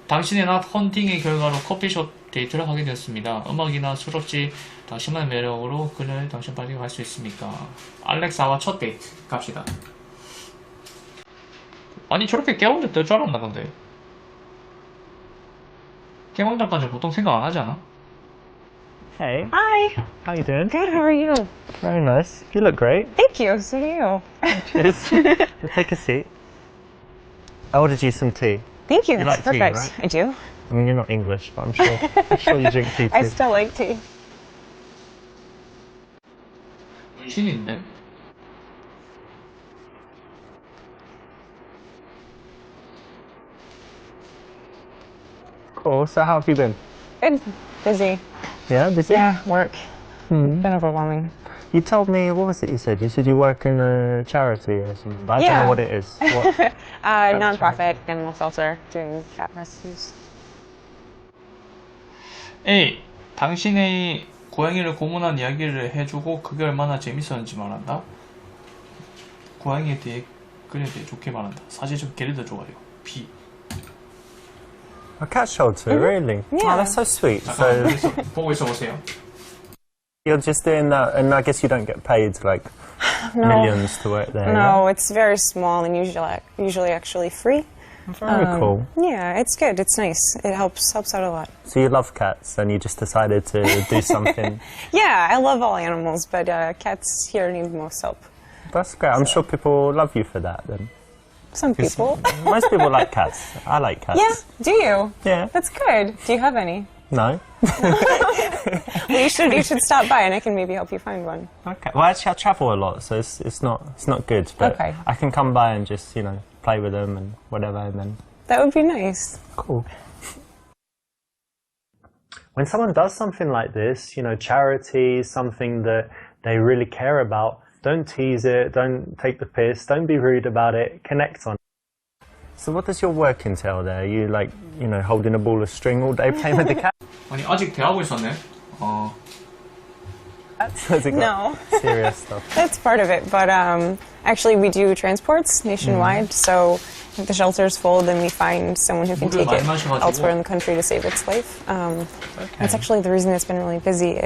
당신의 낮 헌팅의 결과로 커피숍 데이트를 하게 되었습니다. 음악이나 술 없이 당신만의 매력으로 그녀의 당신 빠지게 갈 수 있습니까? 알렉사와 첫 데이트 갑시다. 아니 저렇게 깨운데 뜰 줄 알았나 근데. 깨방장까지 보통 생각 안 하지 않아? Hey. Hi. How you doing? Good. How are you? Very nice. You look great. Thank you. So do you. Cheers. Take a seat. I ordered you some tea. Thank you. You That's like tea, perfect. right? I do. I mean, you're not English, but I'm sure you drink tea too. I still like tea. 문신인데? Cool. So how have you been? Good. Busy. Yeah, busy? Yeah. Work. Hmm. Been overwhelming. You told me, what was it you said? You said you work in a charity or something, but I don't Yeah. know what it is. What? Non-profit animal shelter doing cat rescues. A. 당신의 고양이를 고문한 이야기를 해주고 그게 얼마나 재밌었는지 말한다. 고양이에 대해 그녀에 대해 좋게 말한다. 사실 좀 예를 들어줘요. B. A cat shelter, really? Yeah. Oh, that's so sweet. 잠깐만 So 보고 있어 보세요. you're just doing that, and I guess you don't get paid like No. millions to work there. No, it's very small and usually actually free. Yeah? Very cool. Yeah, it's good. It's nice. It helps out a lot. So you love cats, and you just decided to do something. Yeah, I love all animals, but cats here need most help. That's great. I'm sure people love you for that. Then Some people. most people like cats. I like cats. Yeah. Do you? Yeah. That's good. Do you have any? No. Well, you should stop by and I can maybe help you find one. Okay. Well, actually, I travel a lot, so it's not good. But Okay. I can come by and just play with them and whatever, and then That would be nice. cool. When someone does something like this, charity, something that they really care about, don't tease it, don't take the piss, don't be rude about it, connect on it. So what does your work entail there? Are you holding a ball of string all day playing with the cat? 아니 아직 대하고 있었네. Has it got No. serious stuff? That's part of it, but actually we do transports nationwide, so if the shelter's full, then we find someone who can 물을 take it 많이 마셔가지고. elsewhere in the country to save its life. That's actually the reason it's been really busy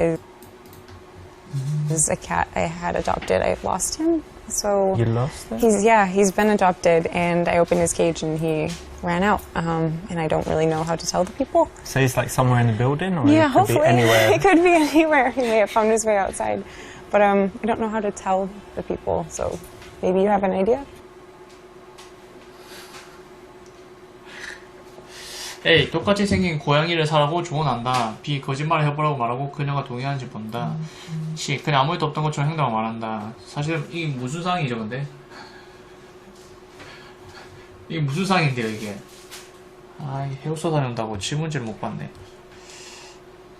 is a cat I had adopted. I lost him, so You lost it? he's been adopted, and I opened his cage and he ran out, and I don't really know how to tell the people. So he's like somewhere in the building, or Yeah, it could hopefully. be anywhere? It could be anywhere. He may have found his way outside. But I don't know how to tell the people, so maybe you have an idea? A. 똑같이 생긴 고양이를 사라고 조언한다. B. 거짓말을 해보라고 말하고 그녀가 동의하는지 본다. C. 그냥 아무 일도 없던 것처럼 행동을 말한다. 사실 이게 무슨 상황이죠 근데? 이게 무슨 상황인데요 이게? 아, 해우소 다닌다고 질문지를 못 봤네.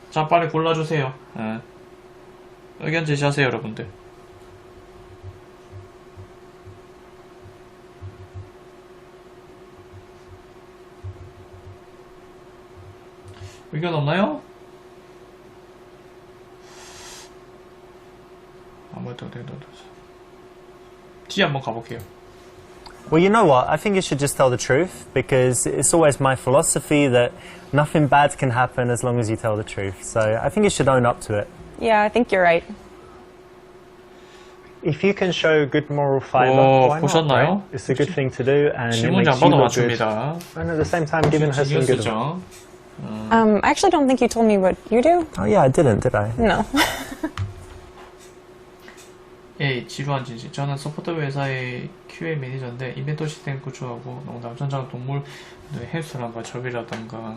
자, 빨리 골라주세요. 예. 의견 제시하세요 여러분들. 의견 없나요? 아무래도 D 한번 가볼게요. Well, you know what? I think you should just tell the truth, because it's always my philosophy that nothing bad can happen as long as you tell the truth. So I think you should own up to it. Yeah, I think you're right. If you can show good moral fiber, why not, 보셨나요? right? It's a good thing to do, and it 질문지 안 makes you 봐도 look good. 맞춥니다. And at the same time, giving her some good. 신경 쓰죠. I actually don't think you told me what you do. Oh yeah, I didn't, did I? No. A. 지루한 진실. 저는 소프트웨어 회사의 QA 매니저인데 이벤트 시스템 구축하고 농담, 전장, 동물, 햄스터랑과 접이라던가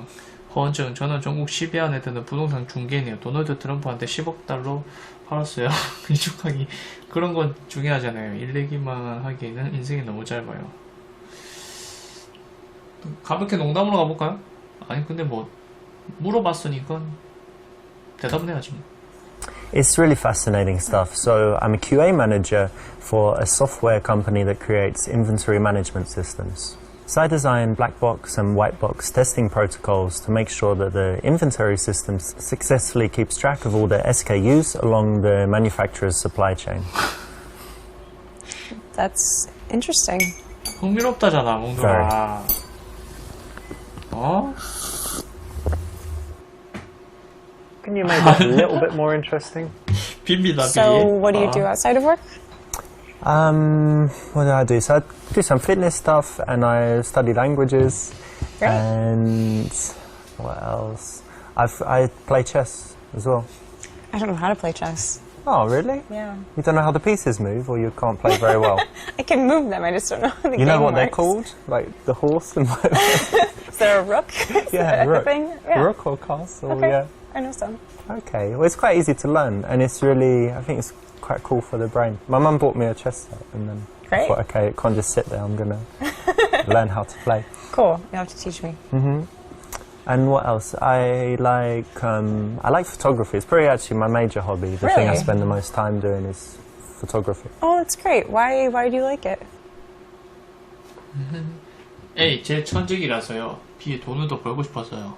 허언증. 저는 전국 10위 안에 드는 부동산 중개인이에요. 도널드 트럼프한테 10억 달러 팔았어요. 이축하기. 그런 건 중요하잖아요. 일 내기만 하기에는 인생이 너무 짧아요. 가볍게 농담으로 가볼까요? 아니 근데 뭐 물어봤으니까 대답은 해야지 뭐. It's really fascinating stuff. So I'm a QA manager for a software company that creates inventory management systems. So I designed black box and white box testing protocols to make sure that the inventory system successfully keeps track of all the SKUs along the manufacturer's supply chain. That's interesting. 흥미롭다잖아, 몽돌아. 어? Can you make it a little bit more interesting? 빈비다, So, 빈비. what do you do outside of work? What do I do? So I do some fitness stuff and I study languages. Great. And what else? I play chess as well. I don't know how to play chess. Oh, really? Yeah. You don't know how the pieces move, or you can't play very well? I can move them, I just don't know how the You know game what they're works. called? Like the horse and whatever. Is there a rook? Is Yeah, that a rook. thing? Yeah. Rook or castle, Okay. yeah. I know some. Okay, well it's quite easy to learn, and it's really, I think it's quite cool for the brain. My mum bought me a chess set, and then I Great. thought, okay, it can't just sit there, I'm gonna learn how to play. Cool. You'll have to teach me. And what else? I like photography. It's probably actually my major hobby. The thing I Really? spend the most time doing is photography. Oh, that's great. Why do you like it? A, 제 천직이라서요. B, 돈을 더 벌고 싶어서요.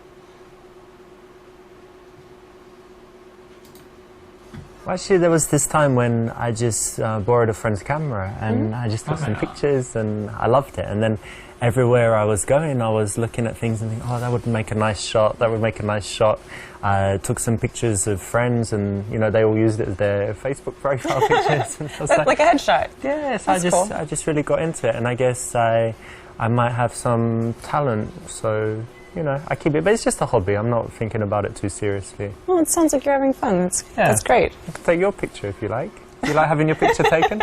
Well, actually, there was this time when I just borrowed a friend's camera and I just took some Okay. pictures and I loved it. And then everywhere I was going, I was looking at things and thinking, oh, that would make a nice shot. That would make a nice shot. I took some pictures of friends and, you know, they all used it as their Facebook profile pictures. And I was Like a headshot. yes, That's cool. I just really got into it. And I guess I might have some talent. So, you know, I keep it. But it's just a hobby. I'm not thinking about it too seriously. Well, it sounds like you're having fun. Yeah. That's great. I can take your picture if you like. Do you like having your picture taken?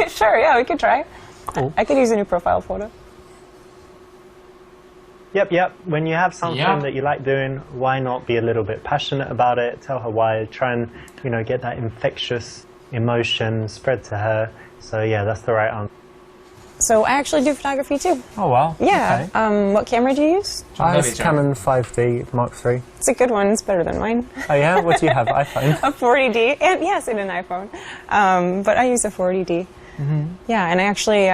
Sure, yeah, we could try. Cool. I could use a new profile photo. Yep. When you have something Yep. that you like doing, why not be a little bit passionate about it? Tell her why. Try and, you know, get that infectious emotion spread to her. So yeah, that's the right answer. So I actually do photography too. Oh wow. Yeah. Okay. What camera do you use? I use 정답이죠. Canon 5D Mark III. It's a good one. It's better than mine. Oh yeah? What do you have? iPhone? A 40D, and yes, and an iPhone. But I use a 40D. Yeah, and I actually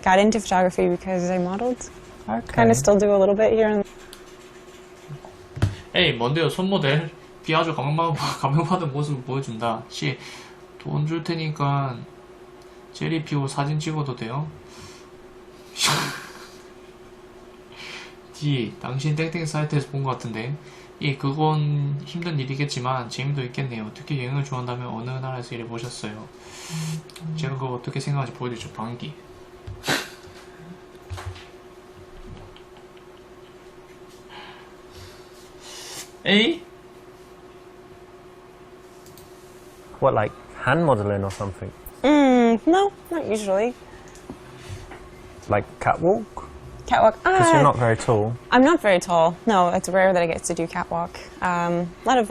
got into photography because I modeled. Okay. Kind of still do a little bit here and A, 뭔데요? 손모델. B, 아주 감명받은 모습을 보여준다. C, 돈 줄 테니까 제리 피고 사진 찍어도 돼요? D, 당신 땡땡 사이트에서 본 것 같은데. E, 그건 힘든 일이겠지만 재미도 있겠네요. 특히 여행을 좋아한다면 어느 나라에서 일해보셨어요? 제가 그거 어떻게 생각하는지 보여드리죠. 방기. A? What, like hand modeling or something? no, not usually. Like catwalk? Catwalk. Because you're not very tall. I'm not very tall. No, it's rare that I get to do catwalk. A lot of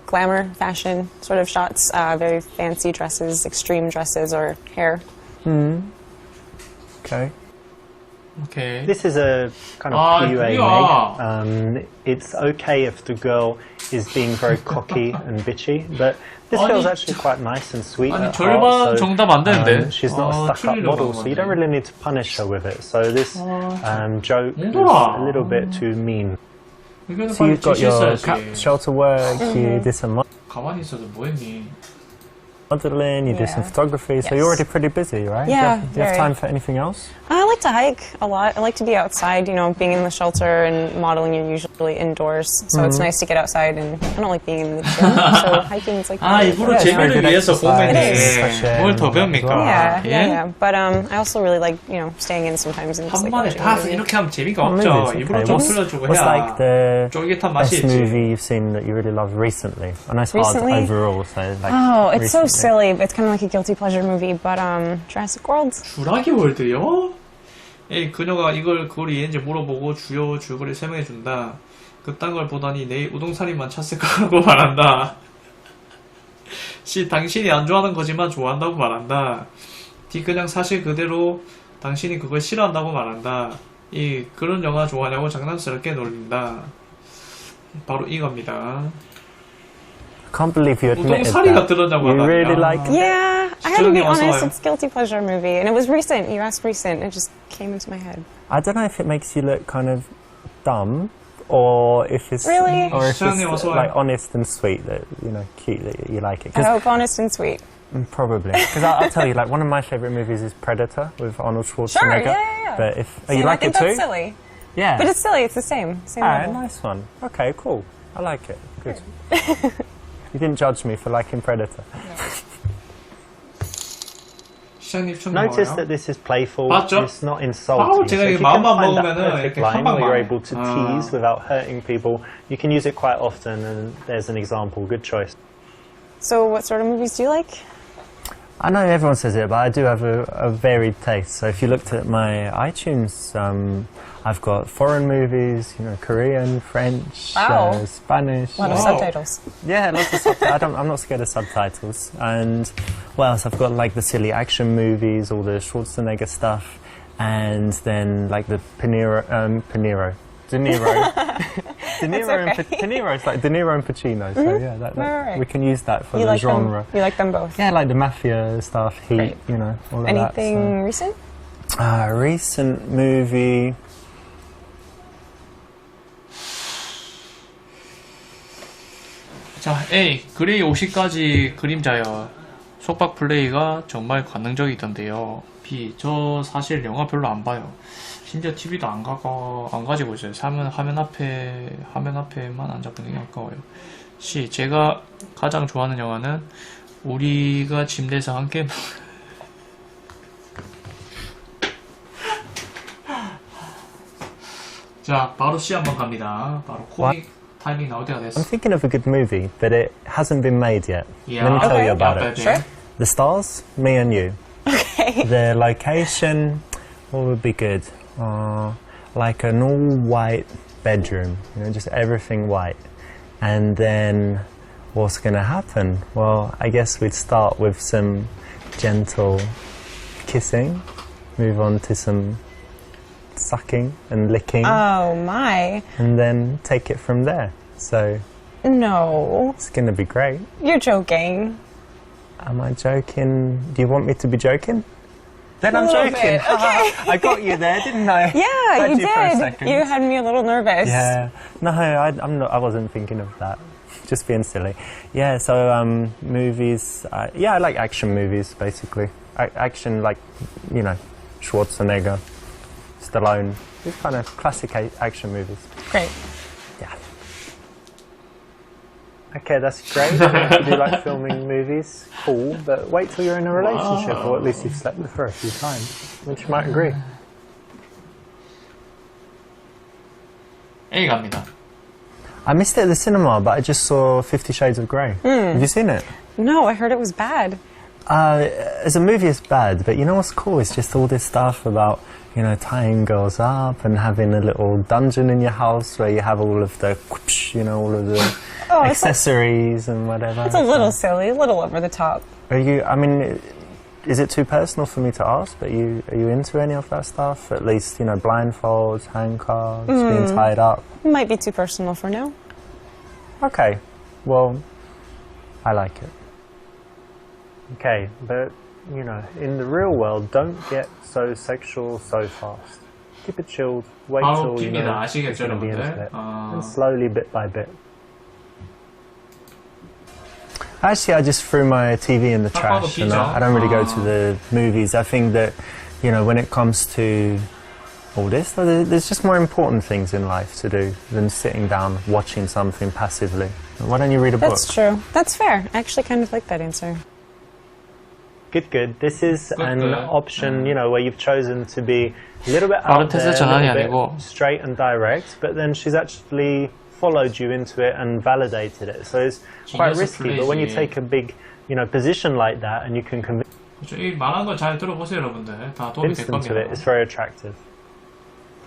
glamour, fashion sort of shots. Very fancy dresses, extreme dresses, or hair. Okay. 오케이. This is a kind of Ah, PUA, yeah. Meg. It's okay if the girl is being very cocky and bitchy, but this 아니, girl's actually quite nice and sweet 아니, at 절반 heart, so, 정답 안 되는데. she's not a stuck-up 틀리려고 model, 한 so you don't 건데. really need to punish her with it. So this joke is 몽돌아. a little bit too mean. 이거는 So 빨리 you've got your 지시했어야지. shelter work, you did some 가만히 있어도 뭐했니? modeling, you did some Yeah. photography, so Yes. you're already pretty busy, right? Yeah, Do you have very. time for anything else? I like to hike a lot. I like to be outside, you know, being in the shelter and modeling, you're usually indoors. So it's nice to get outside, and I don't like being in the gym, so hiking is like... 아, 일부러 Yeah, it's very 재미를 good 위해서 exercise, 보면은 뭘 더 배웁니까? Yeah, 예? yeah. But I also really like, you know, staying in sometimes and just 한 like 번에 watching 다 a movie. 이렇게 하면 재미가 Oh, 없죠. movies, 일부러 okay. 좀 틀어주고 What's 해야 like the 쫄깃한 맛이 best 있지. movie you've seen that you really loved recently? I know it's hard Recently? overall, so like Oh, it's so recently. silly. It's kind of like a guilty pleasure movie, but Jurassic World. 주라기 월드요? 예, 그녀가 그걸 이해인지 물어보고 주요 줄거리를 설명해준다. 그딴 걸 보다니 내일 우동살이만 찼을 거라고 말한다. C, 당신이 안 좋아하는 거지만 좋아한다고 말한다. D, 그냥 사실 그대로 당신이 그걸 싫어한다고 말한다. E, 그런 영화 좋아하냐고 장난스럽게 놀린다. 바로 이겁니다. I can't believe you admitted 우동사리가 that. 들었냐고 You really 하다니까. like it? Yeah, I had to be 시청자님 어서 honest, 와요. it's guilty pleasure movie, and it was recent. You asked recent, it just came into my head. I don't know if it makes you look kind of dumb, or if it's Really? or if 시청자님 it's 어서 와요. like honest and sweet that cute that you like it. I 'Cause hope honest and sweet. probably because I'll tell you, like one of my favorite movies is Predator with Arnold Schwarzenegger. yeah. But if See, you and like I think it too, that's silly. yeah. But it's silly, it's the same. Same Alright, level. nice one. Okay, cool. I like it. Good. You didn't judge me for liking Predator. 시청자님 춤 Notice 나와요. that this is playful. 맞죠? It's not 아우, insulting. 제가 So 이게 if you can 마음만 find that 먹으면은 perfect 이렇게 line 한방 where you're 말해. able to tease without hurting people, you can use it quite often, and there's an example. Good choice. So, what sort of movies do you like? I know everyone says it, but I do have a varied taste. So if you looked at my iTunes, I've got foreign movies, Korean, French, Wow. Spanish. A lot of Wow. subtitles. Yeah, lots of subtitles. I'm not scared of subtitles. And what else? I've got like the silly action movies, all the Schwarzenegger stuff, and then like the De Niro. De Niro and De Niro. It's like De Niro and Pacino. So yeah, Right. we can use that for You the like genre. them? You like them both? Yeah, like the mafia stuff, Heat, Great. all of Anything recent? that. So. Recent movie. 자, A. 그레이 50가지 그림자여. 속박 플레이가 정말 관능적이던데요. B. 저 사실 영화 별로 안 봐요. 심지어 TV도 안 가지고 있어요. 화면 앞에만 앉아보는 게 아까워요. C. 제가 가장 좋아하는 영화는 우리가 침대에서 함께 자, 바로 C 한번 갑니다. 바로 코믹 타이밍 나올 때가 I'm 됐어. thinking of a good movie, but it hasn't been made yet. Yeah. Let me tell Okay. you about Yeah, it. baby. Sure. The stars, me and you. Okay. The location, what would be good? Like an all-white bedroom, just everything white. And then what's going to happen? Well, I guess we'd start with some gentle kissing, move on to some sucking and licking, Oh my. and then take it from there. So No. it's going to be great. You're joking. Am I joking? Do you want me to be joking? Then I'm little joking. bit, okay. I got you there, didn't I? Yeah, Had you you for a did. second. You had me a little nervous. Yeah. No, I'm not. I wasn't thinking of that. Just being silly. Yeah. So movies. Yeah, I like action movies basically. Action like Schwarzenegger, Stallone. These kind of classic action movies. Great. Yeah. Okay, that's great. If you like filming movies, cool. But wait till you're in a relationship, or at least you've slept with her a few times, which you might agree. A 갑니다. I missed it at the cinema, but I just saw 50 Shades of Grey. Have you seen it? No, I heard it was bad. As a movie, it's bad, but you know what's cool? It's just all this stuff about, tying girls up and having a little dungeon in your house where you have all of the, all of the Oh, accessories and whatever. It's a little silly, a little over the top. Is it too personal for me to ask, but are you into any of that stuff? At least, blindfolds, handcuffs, being tied up. Might be too personal for now. Okay, well, I like it. Okay, but, in the real world, don't get so sexual so fast. Keep it chilled, wait 바로 till you 깁니다. know 아시겠죠, it's going to be into 여러분들? it. And slowly, bit by bit. Actually, I just threw my TV in the trash, and I don't really go to the movies. I think that, when it comes to all this, there's just more important things in life to do than sitting down watching something passively. Why don't you read a book? That's true. That's fair. I actually kind of like that answer. Good. This is an good. option, where you've chosen to be a little bit 바로 out there, 테스트 a 전환이 little 아니고. bit straight and direct, but then she's actually followed you into it and validated it. So it's quite genius risky, but when you 플레이지. take a big, position like that and you can convince 그렇죠. 이 말한 거 잘 들어보세요, 여러분들. 다 도움이 될 them to it, 겁니다. it's very attractive.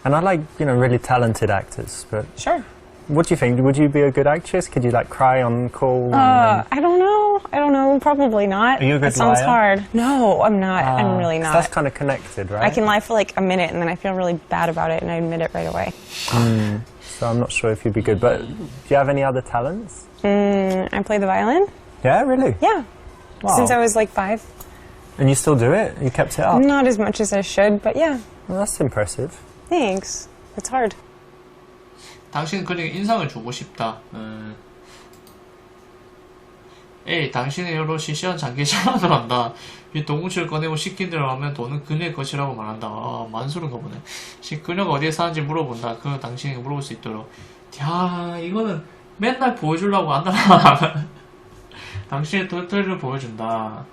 And I like, really talented actors, but Sure. what do you think? Would you be a good actress? Could you, cry on call? I don't know. Probably not. Are you a good It sounds liar? hard. No, I'm not. I'm really 'cause not. That's kind of connected, right? I can lie for like a minute and then I feel really bad about it and I admit it right away. So I'm not sure if you'd be good, but do you have any other talents? I play the violin. Yeah, really? Yeah. Wow. Since I was like 5. And you still do it? You kept it up? Not as much as I should, but yeah. Well, that's impressive. Thanks. It's hard. 당신 그녀에게 인상을 주고 싶다. A. 당신의 여로 시시한 장기 제안을 한다. B. 동무치를 꺼내고 시킨대로 하면 돈은 그녀의 것이라고 말한다. 아, 만수른가 보네. C. 그녀가 어디에 사는지 물어본다. 그는 당신에게 물어볼 수 있도록. 야, 이거는 맨날 보여주려고 한다. 당신의 털털이를 보여준다.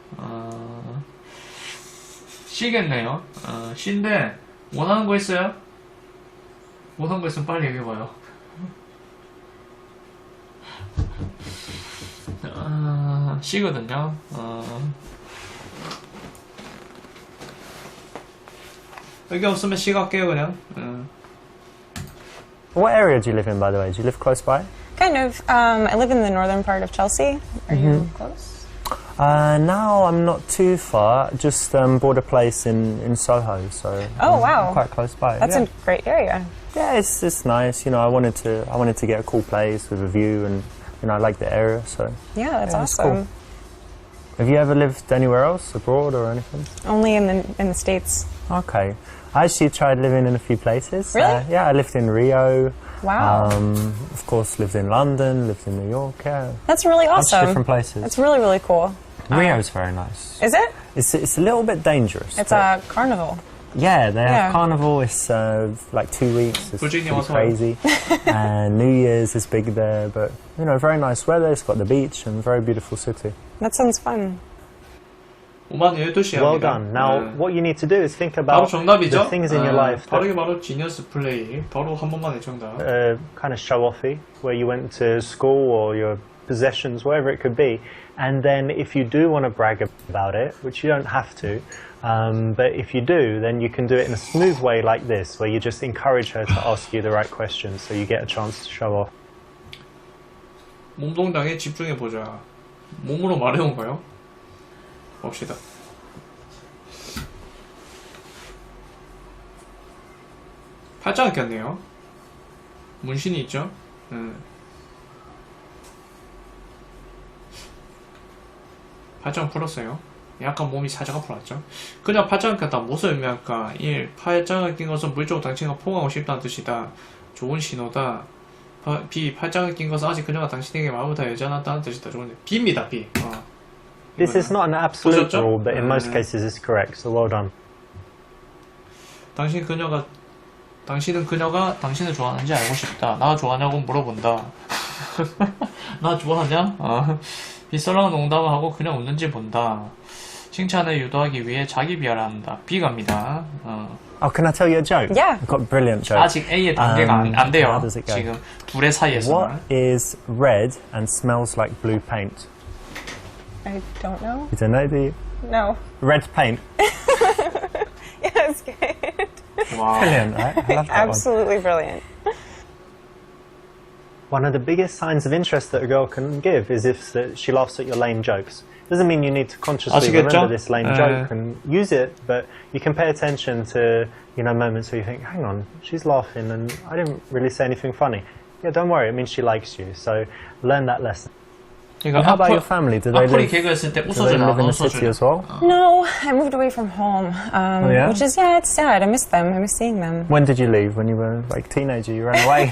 C겠네요. C인데 원하는 거 있어요? 원하는 거 있으면 빨리 얘기해봐요. C거든요. 여기 없으면 C 갈게요 그냥. What area do you live in, by the way? Do you live close by? Kind of. I live in the northern part of Chelsea. Are you close? Now I'm not too far. Just bought a place in Soho, so Oh, wow. quite close by. That's yeah. a great area. Yeah, it's nice. You know, I wanted to get a cool place with a view, and you know, I like the area. So Yeah, that's Yeah, it's awesome. have you ever lived anywhere else, abroad or anything? Only in the States. Okay, I actually tried living in a few places. Really? Yeah, I lived in Rio. Wow. Of course, lived in London, lived in New York. Yeah, That's really lots of awesome. different places. That's really, really cool. Rio's very nice. Is it? It's a little bit dangerous. It's but- a carnival. Yeah, they Yeah. have carnival. It's like 2 weeks. It's Virginia pretty was hard. crazy. And New Year's is big there, but you know, very nice weather. It's got the beach and very beautiful city. That sounds fun. 5만 12시야. Well done. Now, what you need to do is think about 바로 정답이죠? the things in your life 바로 that 이게 바로 지니어스 플레이. 바로 한 번만에 정답. kind of show offy, where you went to school or your possessions, whatever it could be. And then if you do want to brag about it, which you don't have to, but if you do, then you can do it in a smooth way like this, where you just encourage her to ask you the right questions so you get a chance to show off. 몸동당에 집중해보자. 몸으로 말해온가요? 봅시다. 팔짱을 꼈네요. 문신이 있죠? 팔짱 풀었어요. 약간 몸이 살짝 앞으로왔죠. 그냥 팔짱을 꼈다. 무슨 의미할까? 1. 팔짱을 낀 것은 물적으로 당신과 포옹하고 싶다는 뜻이다. 좋은 신호다. B. 팔짱을 낀 것은 아직 그녀가 당신에게 마음보다 여전하다는 뜻이다. 좋은데 B입니다. B. This is not an absolute 보셨죠? rule, but in most cases it's correct, so well done. 당신은 그녀가 당신을 좋아하는지 알고 싶다. 나 좋아하냐고 물어본다. 나 좋아하냐? 빗설렁한 농담을 하고 그냥 웃는지 본다. 칭찬을 유도하기 위해 자기 비하를 한다. B 갑니다. Oh, can I tell you a joke? Yeah. I've got a brilliant joke. 아직 A의 단계가 안 돼요. How does it go? 지금 둘의 사이에서. What is red and smells like blue paint? I don't know. You don't know, do you? No. Red paint. Yeah, that's good. 와. Brilliant, right? I love that one. Absolutely brilliant. One of the biggest signs of interest that a girl can give is if she laughs at your lame jokes. Doesn't mean you need to consciously 아시겠죠? remember this lame joke and use it, but you can pay attention to, you know, moments where you think, hang on, she's laughing and I didn't really say anything funny. Yeah, don't worry, it means she likes you. So learn that lesson. 그러니까 How about your family? Do they 악플이 live, 개그했을 때 do they 웃어주나 live in 안 the city 웃어주나? as well? No, I moved away from home. yeah? Which is, yeah, it's sad. I miss them. I miss seeing them. When did you leave? When you were like teenager? You ran away?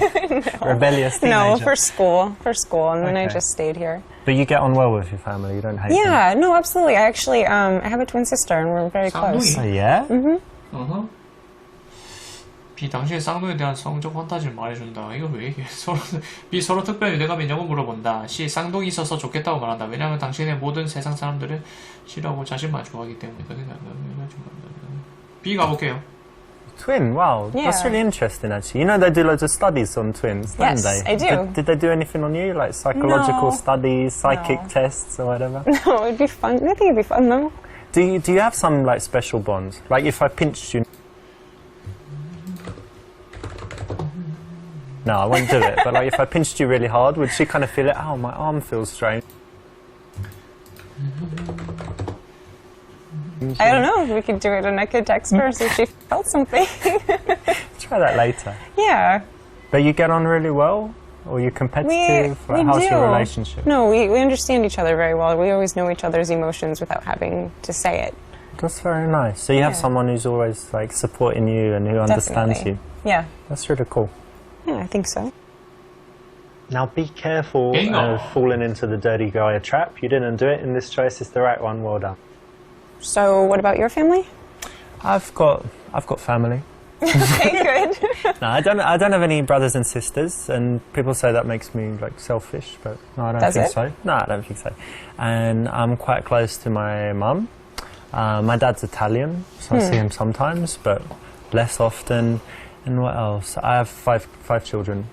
Rebellious teenager? No, for school, and then I Okay. just stayed here. But you get on well with your family, you don't hate them? Yeah, no, absolutely. I actually, I have a twin sister, and we're very close. Oh, yeah? B. 당신의 쌍둥이에 대한 성적 판타지를 말해준다. 이거 왜 얘기해? B. 서로 특별히 유대감 있냐고 물어본다. C. 쌍둥이 있어서 좋겠다고 말한다. 왜냐하면 당신의 모든 세상 사람들을 싫어하고 자신만 좋아하기 때문이다. B 가볼게요. Twin, wow. Yeah. That's really interesting, actually. You know they do loads of studies on twins, don't Yes, they? I do. Did they do anything on you? Like psychological No. studies, psychic No. tests or whatever? No, it'd be fun. I think it'd be fun, though. Do you have some like special bonds? Like if I pinched you... No, I won't do it. But like if I pinched you really hard, would she kind of feel it? Oh, my arm feels strange. I don't know. We could do it, and I could text her see if she felt something. Try that later. Yeah. But you get on really well? Or you're competitive? We Like, how's do. your relationship? No, we understand each other very well. We always know each other's emotions without having to say it. That's very nice. So you have someone who's always like supporting you and who understands Definitely. you. Yeah. That's really cool. Yeah, I think so. Now be careful Bingo. of falling into the dirty guy trap. You didn't do it, and this choice is the right one. Well done. So, what about your family? I've got family. Okay, good. No, I don't have any brothers and sisters, and people say that makes me like selfish, but no, I don't Does think it? so. No, I don't think so. And I'm quite close to my mum. My dad's Italian, so I see him sometimes, but less often. And what else? I have five children.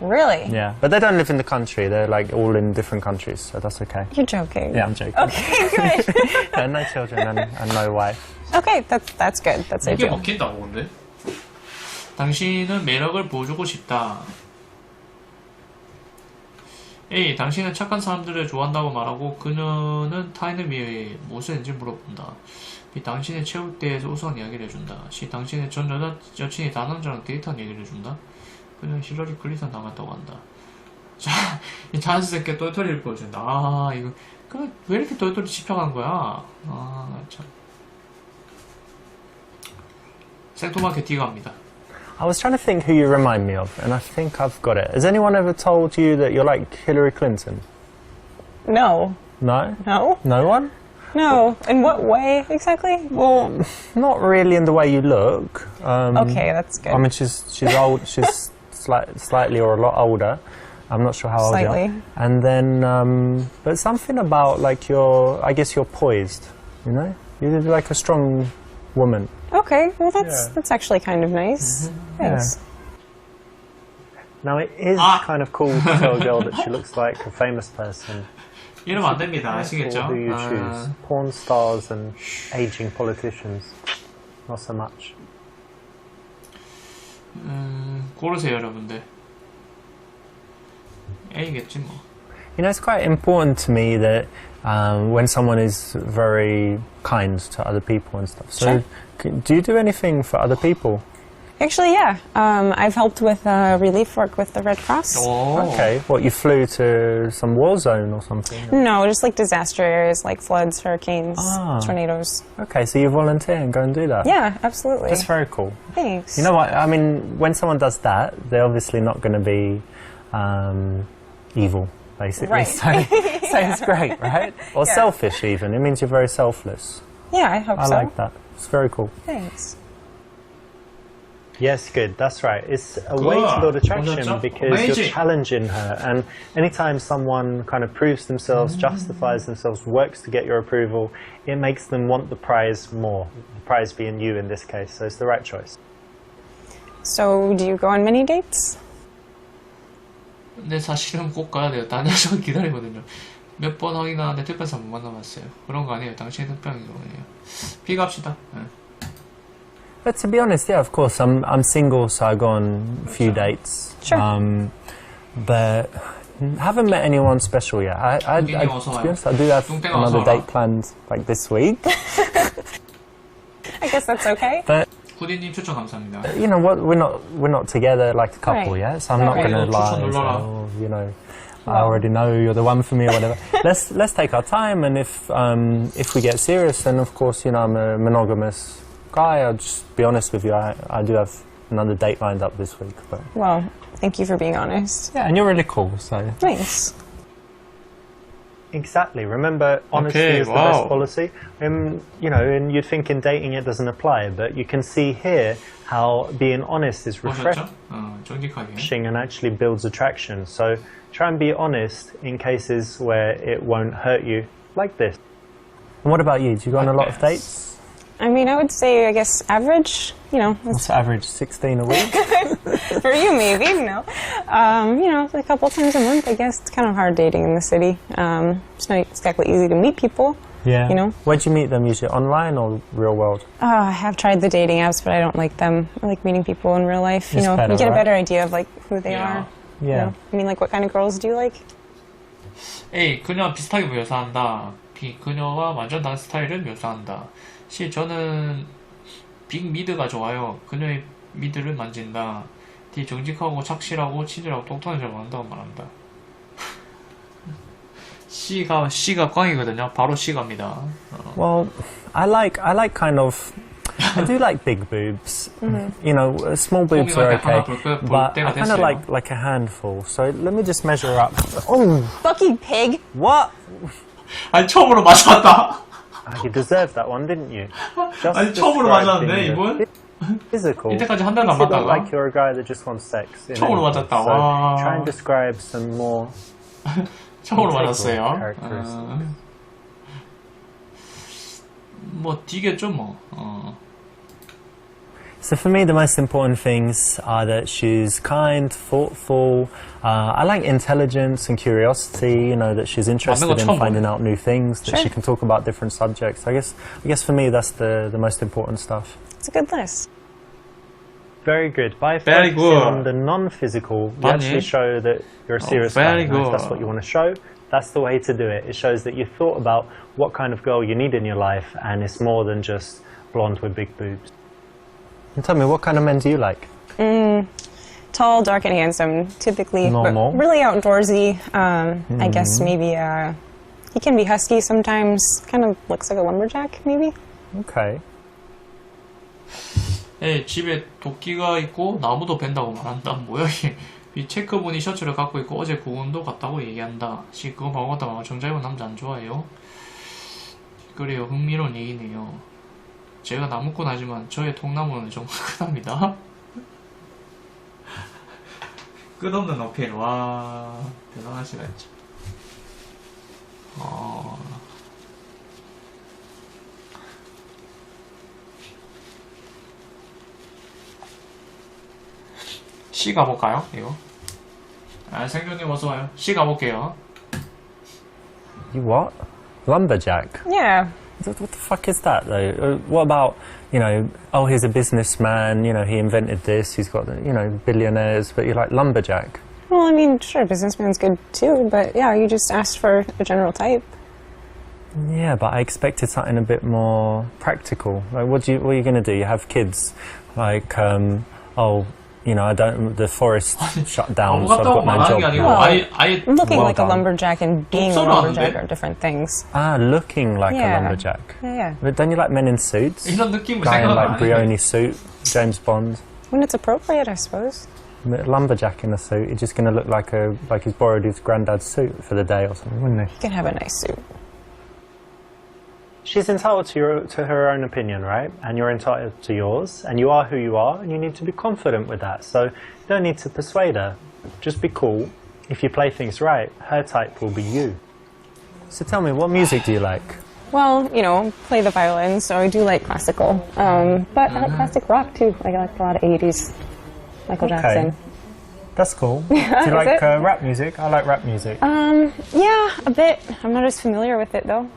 Really? Yeah, but they don't live in the country. They're like all in different countries, so that's okay. You're joking. Yeah, I'm joking. Okay, good. Yeah, no children and no wife. Okay, that's good. That's 이게 ideal. 먹힌다고 근데? 당신은 매력을 보여주고 싶다. A. 당신은 착한 사람들을 좋아한다고 말하고 그녀는 타인을 위해 무엇을 했는지 물어본다. B. 당신의 체육대회에서 우수한 이야기를 해준다. C. 당신의 전 여친이 다른 남자랑 데이트한 얘기를 해준다. 그녀는 힐러리 클린턴 닮았다고 한다. 자, 이 자연스럽게 똘똘이를 보여준다. 아, 이거 그래, 왜 이렇게 똘똘이 집착한 거야? 아, 참. 생뚱하게 D가 갑니다. I was trying to think who you remind me of, and I think I've got it. Has anyone ever told you that you're like Hillary Clinton? No. No? No? No one? No. In what way exactly? Well, not really in the way you look. Okay, that's good. I mean, she's old. She's slightly or a lot older. I'm not sure how old you Slightly. are. And then, but something about like I guess you're poised. You know, you're like a strong woman. Okay, well Yeah. that's actually kind of nice. Thanks. Now it is kind of cool to tell a girl that she looks like a famous person. 이러면 안 됩니다. 아시겠죠? Or who you 아, choose? Porn stars and aging politicians. Not so much. 고르세요, 여러분들. A겠지 뭐. You know, it's quite important to me that when someone is very kind to other people and stuff. So, do you do anything for other people? Actually, yeah. I've helped with relief work with the Red Cross. 오. Okay, what, you flew to some war zone or something? No, just like disaster areas like floods, hurricanes, tornadoes. Okay, so you volunteer and go and do that? Yeah, absolutely. That's very cool. Thanks. You know what, I mean, when someone does that, they're obviously not going to be evil, basically. Right. So it's great, right? Or selfish even. It means you're very selfless. Yeah, I hope I so. like that. It's very cool. Thanks. Yes, good. That's right. It's a way to build attraction 보셨죠? because Amazing. you're challenging her. And anytime someone kind of proves themselves, justifies themselves, works to get your approval, it makes them want the prize more. The prize being you in this case. So it's the right choice. So, do you go on many dates? 근데 사실은 꼭 가야 돼요. 다른 여자가 기다리거든요. 몇 번 확인하는데 특별상 못 만나봤어요. 그런 거 아니에요. 당신의 특별한 경우에요. B 갑시다. 네. But to be honest, yeah, of course, I'm single, so I go on a few dates. Sure. But haven't met anyone special yet. To be honest, I do have another date planned like this week. I guess that's okay. But 후디님 추천 감사합니다. you know what? We're not together like a couple Right. yet, so I'm not Right. going to lie. And say, oh, you know, I already know you're the one for me or whatever. Let's take our time, and if we get serious, then of course, you know, I'm a monogamous guy. I'll just be honest with you. I do have another date lined up this week. But Well, thank you for being honest. yeah, and you're really cool. So Thanks. exactly. Remember, honesty Okay, is the wow. best policy. You know, and you'd think in dating it doesn't apply, but you can see here how being honest is refreshing 보셨죠? 정직하게. and actually builds attraction. So try and be honest in cases where it won't hurt you, like this. And what about you? Do you go on a lot of dates? I mean, I would say, I guess, average. You know, What's the average? 16 a week? for you maybe, no. You know, a couple times a month, I guess. It's kind of hard dating in the city. It's not exactly easy to meet people. Yeah. You know? Where'd you meet them? Usually online or real world? I have tried the dating apps, but I don't like them. I like meeting people in real life. You It's know, better, you get a right? better idea of like who they Yeah. are. You Yeah. know? I mean, like, what kind of girls do you like? A. 그녀와 비슷하게 묘사한다. B. 그녀와 완전 다른 스타일을 묘사한다. C. 저는 빅 미드가 좋아요. 그녀의 미드를 만진다. D. 정직하고 착실하고 친절하고 똑똑한 줄 원한다고 말한다. C가 꽝이거든요. 바로 C 갑니다. Well, I like kind of. I do like big boobs. You know, small boobs are okay, but I kind of like a handful. So let me just measure up. Oh, Fucking pig. what? 아니 처음으로 맞았다. You deserved that one, didn't you? Just 아니 처음으로 describe 맞았네 things 이분. Physical. 이때까지 한 달도 안 Makes it look 맞다가. like you're a guy that just wants sex. in 처음으로 anything. 맞았다. So 와. try and describe some more. 처음으로 integral 맞았어요. characteristics. 뭐 뒤겠죠 뭐. So for me, the most important things are that she's kind, thoughtful. I like intelligence and curiosity. You know, that she's interested in 처음 finding 보네. out new things. That Sure. she can talk about different subjects. I guess for me, that's the most important stuff. It's a good list. Very good. By Very focusing good. on the non-physical, you Funny. actually show that you're a serious very guy. If good. that's what you want to show, that's the way to do it. It shows that you thought about what kind of girl you need in your life, and it's more than just blonde with big boobs. And tell me, what kind of men do you like? Tall, dark, and handsome. Typically, but Normal. really outdoorsy. I guess maybe he can be husky sometimes. Kind of looks like a lumberjack, maybe. Okay. 예, 집에 도끼가 있고 나무도 벤다고 말한다. 뭐야 이게. 이 체크무늬 셔츠를 갖고 있고 어제 공원도 갔다고 얘기한다. 씨 그거 먹었다 마. 정자 입은 남자 안 좋아해요? 그래요. 흥미로운 얘기네요. 제가 나무꾼 하지만 저의 통나무는 정말 크답니다. 끝없는 어필. 와 대단하시다 진짜. C 가볼까요? 이거. 아, 생존님 어서 와요. C 가볼게요. You what? Lumberjack? Yeah. What the fuck is that, though? What about, you know, oh, he's a businessman, you know, he invented this, he's got, you know, billionaires, but you're like, lumberjack? Well, I mean, sure, businessman's good too, but yeah, you just asked for a general type. Yeah, but I expected something a bit more practical. Like, what are you going to do? You have kids, like, oh, you know, the forest shut down, so I've 아무것도 got no 말하는 게 job. 아니고 Well, 아예 Looking Well like a done. lumberjack and being a 목소리 lumberjack 나는데? are different things. Ah, looking like Yeah. a lumberjack. Yeah. But don't you like men in suits? 이런 느낌을 Guy in 생각을 like 안 해. Brioni suit, James Bond. When it's appropriate, I suppose. Lumberjack in a suit, he's just going to look like he's borrowed his granddad's suit for the day or something, wouldn't he? You can have a nice suit. She's entitled to her own opinion, right? And you're entitled to yours, and you are who you are, and you need to be confident with that. So you don't need to persuade her. Just be cool. If you play things right, her type will be you. So tell me, what music do you like? Well, you know, play the violin, so I do like classical. But I like classic rock too. I like a lot of 80s. Michael Jackson. That's cool. Do you Is like it? rap music? I like rap music. Yeah, a bit. I'm not as familiar with it though.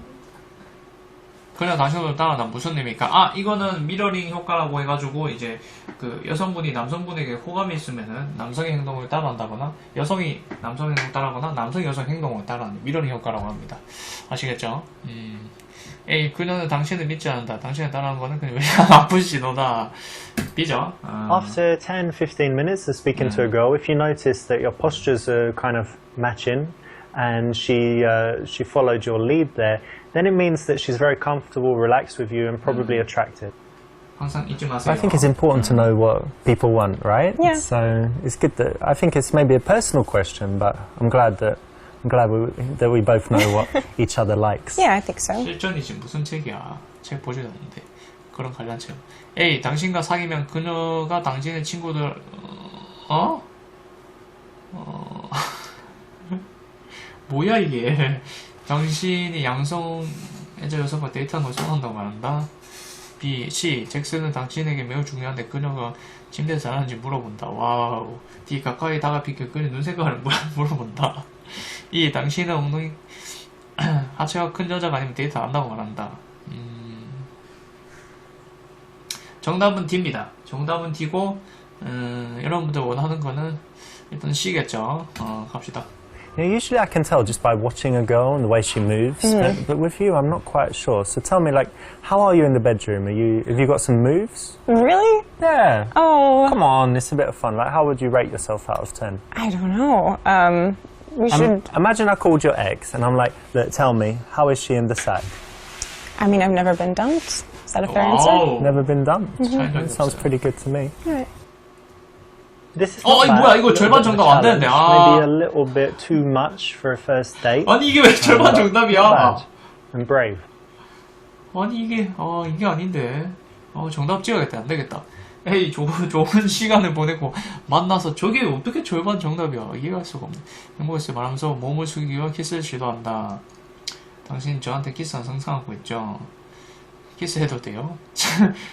그냥 당신도 따라한다. 무슨 의미입니까? 아, 이거는 미러링 효과라고 해가지고 이제 그 여성분이 남성분에게 호감이 있으면은 남성의 행동을 따라한다거나 여성이 남성의 행동을 따라하거나 남성이 여성의 행동을 따라하는 미러링 효과라고 합니다. 아시겠죠? 에이, 그녀는 당신을 믿지 않는다. 당신을 따라하는 거는 그냥 나쁜 신호다. B죠? After 10, 15 minutes of speaking to a girl, if you notice that your postures are kind of matching and she followed your lead there, then it means that she's very comfortable, relaxed with you and probably attracted. 항상 잊지 마세요. I think it's important to know what people want, right? Yeah. So it's good that I think it's maybe a personal question, but I'm glad that we both know what each other likes. Yeah, I think so. 실전이지 무슨 책이야. 책 보지도 않는데. 그런 관련 책. A. 당신과 사귀면 그녀가 당신의 친구들 뭐야 이게. 당신이 양성애자 여성과 데이트하는 걸 선호한다고 말한다. B. C. 잭슨은 당신에게 매우 중요한데 그녀가 침대에서 잘하는지 물어본다. 와우. D. 가까이 다가비켜 그녀 눈 색깔을 물어본다. E. 당신은 엉덩이 하체가 큰 여자가 아니면 데이트 안 한다고 말한다. 정답은 D입니다. 정답은 D고 여러분들 원하는 거는 일단 C겠죠. 갑시다. You know, usually I can tell just by watching a girl and the way she moves, but with you I'm not quite sure. So tell me, like, how are you in the bedroom? Have you got some moves? Really? Yeah. Oh, Come on, it's a bit of fun. Like, how would you rate yourself out of 10? I don't know. We should. Imagine I called your ex and I'm like, look, tell me, how is she in the sack? I mean, I've never been dumped. Is that a fair answer? 와우. Never been dumped. 잘 That sounds 적었어요. pretty good to me. Alright. This is 어, not 이 bad. 뭐야, 이거 A little 절반 bit of a 정답 안 되는데, challenge. 아. Maybe a little bit too much for a first date. 아니 이게 왜 절반 Not 정답이야? bad. And brave. 아니 이게 이게 아닌데. 정답 찍어야겠다. 안 되겠다. 에이 좋은 시간을 보내고 만나서 저게 어떻게 절반 정답이야? 이해할 수가 없네. 행복했을 말하면서 몸을 숙이고 키스를 시도한다. 당신 저한테 키스한 상상하고 있죠? 키스해도 돼요?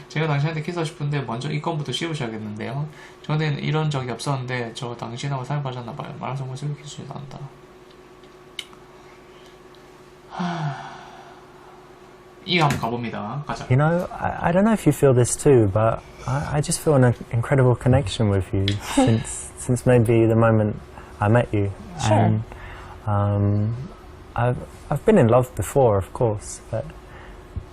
제가 당신한테 키스하고 싶은데 먼저 이 건부터 씹으셔야겠는데요. 전에는 이런 적이 없었는데 저 당신하고 사랑에 빠졌나봐요. 말하면서 몸을 숙이고 키스 시도한다. 이거 한번 가봅니다. 가자. You know, I don't know if you feel this too, but I just feel an incredible connection with you since maybe the moment I met you. Sure. And I've been in love before, of course, but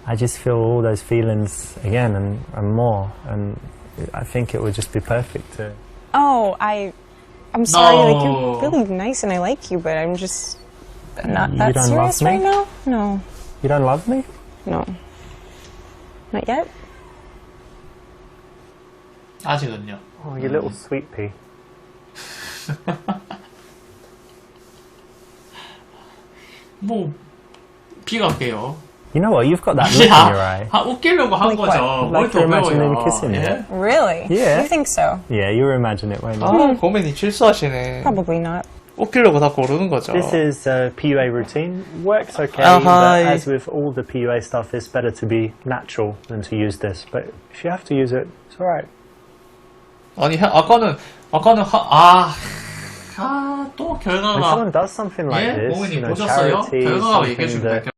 I just feel all those feelings again and more, and I think it would just be perfect to. Oh, I'm sorry. No. Like, you're really nice and I like you, but I'm just not You that don't serious love me? right now. No, You don't love me? no, not yet. 아직은요. Oh, you little sweet pea. 뭐 비갈게요. You know what? You've got that look in your eye. 웃기려고 한 Like 거죠. 뭘 like 더 you're imagining 배워요. kissing me. 예? Really? Yeah. You think so? Yeah, you imagine it, won't you? 고민이 실수하시네. Probably not. 웃기려고 다 고르는 거죠. This is PUA routine. Works okay, Uh-huh. but as with all the PUA stuff, it's better to be natural than to use this. But if you have to use it, it's alright. 아니 또 When 결과가 someone does something like 예? this, 고객님 you know, 보셨어요? charity, 결과가 something 얘기해줍니다. that